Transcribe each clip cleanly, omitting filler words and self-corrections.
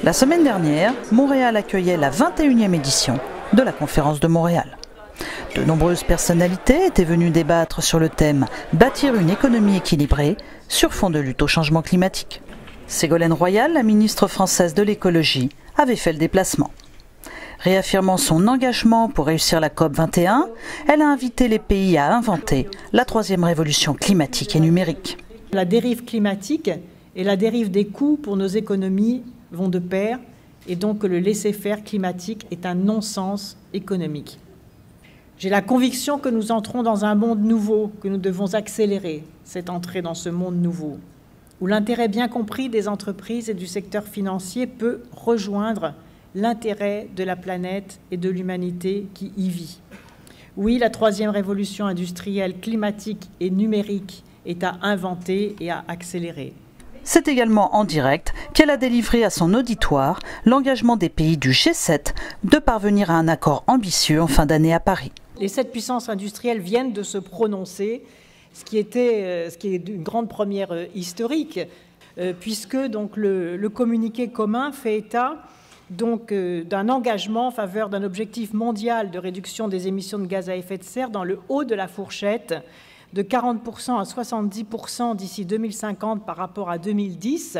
La semaine dernière, Montréal accueillait la 21e édition de la Conférence de Montréal. De nombreuses personnalités étaient venues débattre sur le thème « Bâtir une économie équilibrée » sur fond de lutte au changement climatique. Ségolène Royal, la ministre française de l'écologie, avait fait le déplacement. Réaffirmant son engagement pour réussir la COP21, elle a invité les pays à inventer la troisième révolution climatique et numérique. La dérive climatique et la dérive des coûts pour nos économies vont de pair, et donc le laisser-faire climatique est un non-sens économique. J'ai la conviction que nous entrons dans un monde nouveau, que nous devons accélérer cette entrée dans ce monde nouveau, où l'intérêt bien compris des entreprises et du secteur financier peut rejoindre l'intérêt de la planète et de l'humanité qui y vit. Oui, la troisième révolution industrielle, climatique et numérique est à inventer et à accélérer. C'est également en direct qu'elle a délivré à son auditoire l'engagement des pays du G7 de parvenir à un accord ambitieux en fin d'année à Paris. Les 7 puissances industrielles viennent de se prononcer, ce qui est une grande première historique, puisque donc, le communiqué commun fait état d'un engagement en faveur d'un objectif mondial de réduction des émissions de gaz à effet de serre dans le haut de la fourchette, de 40% à 70% d'ici 2050 par rapport à 2010.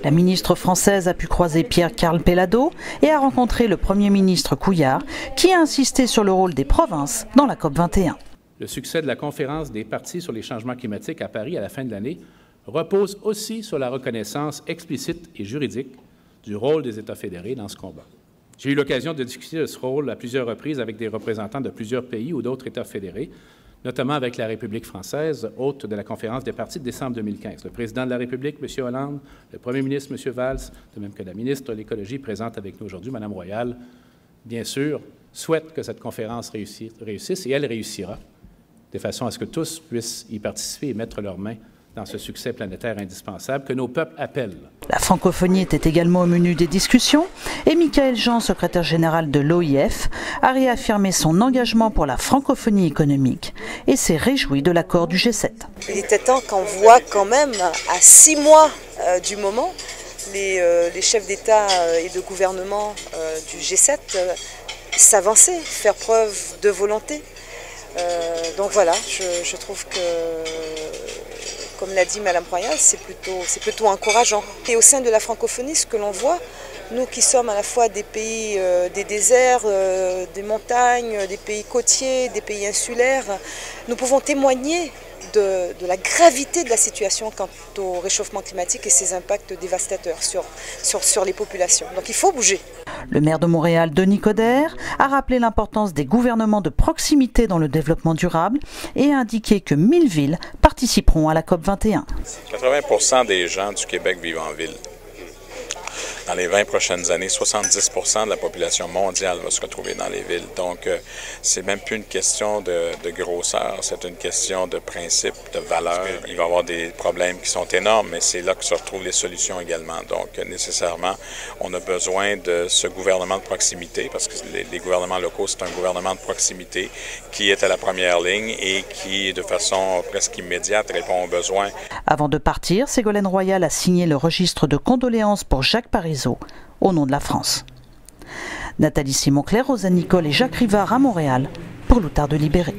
La ministre française a pu croiser Pierre-Karl Péladeau et a rencontré le Premier ministre Couillard, qui a insisté sur le rôle des provinces dans la COP21. Le succès de la conférence des parties sur les changements climatiques à Paris à la fin de l'année repose aussi sur la reconnaissance explicite et juridique du rôle des États fédérés dans ce combat. J'ai eu l'occasion de discuter de ce rôle à plusieurs reprises avec des représentants de plusieurs pays ou d'autres États fédérés, notamment avec la République française, hôte de la conférence des parties de décembre 2015. Le président de la République, M. Hollande, le premier ministre, M. Valls, de même que la ministre de l'Écologie présente avec nous aujourd'hui, Mme Royal, bien sûr, souhaite que cette conférence réussisse et elle réussira, de façon à ce que tous puissent y participer et mettre leurs mains dans ce succès planétaire indispensable que nos peuples appellent. La francophonie était également au menu des discussions et Michaël Jean, secrétaire général de l'OIF, a réaffirmé son engagement pour la francophonie économique et s'est réjoui de l'accord du G7. Il était temps qu'on voit quand même, à 6 mois du moment, les chefs d'État et de gouvernement du G7 s'avancer, faire preuve de volonté. Donc voilà, je trouve que, comme l'a dit Mme Royal, c'est plutôt encourageant. Et au sein de la francophonie, ce que l'on voit, nous qui sommes à la fois des pays des déserts, des montagnes, des pays côtiers, des pays insulaires, nous pouvons témoigner de la gravité de la situation quant au réchauffement climatique et ses impacts dévastateurs sur les populations. Donc il faut bouger. Le maire de Montréal, Denis Coderre, a rappelé l'importance des gouvernements de proximité dans le développement durable et a indiqué que 1000 villes participeront à la COP21. 80% des gens du Québec vivent en ville. Dans les 20 prochaines années, 70% de la population mondiale va se retrouver dans les villes. Donc, c'est même plus une question de grosseur, c'est une question de principe, de valeur. Il va y avoir des problèmes qui sont énormes, mais c'est là que se retrouvent les solutions également. Donc, nécessairement, on a besoin de ce gouvernement de proximité, parce que les gouvernements locaux, c'est un gouvernement de proximité qui est à la première ligne et qui, de façon presque immédiate, répond aux besoins. Avant de partir, Ségolène Royal a signé le registre de condoléances pour Jacques Parizeau, au nom de la France. Nathalie Simon-Claire, Rosa Nicole et Jacques Rivard à Montréal, pour l'Outarde Libéré.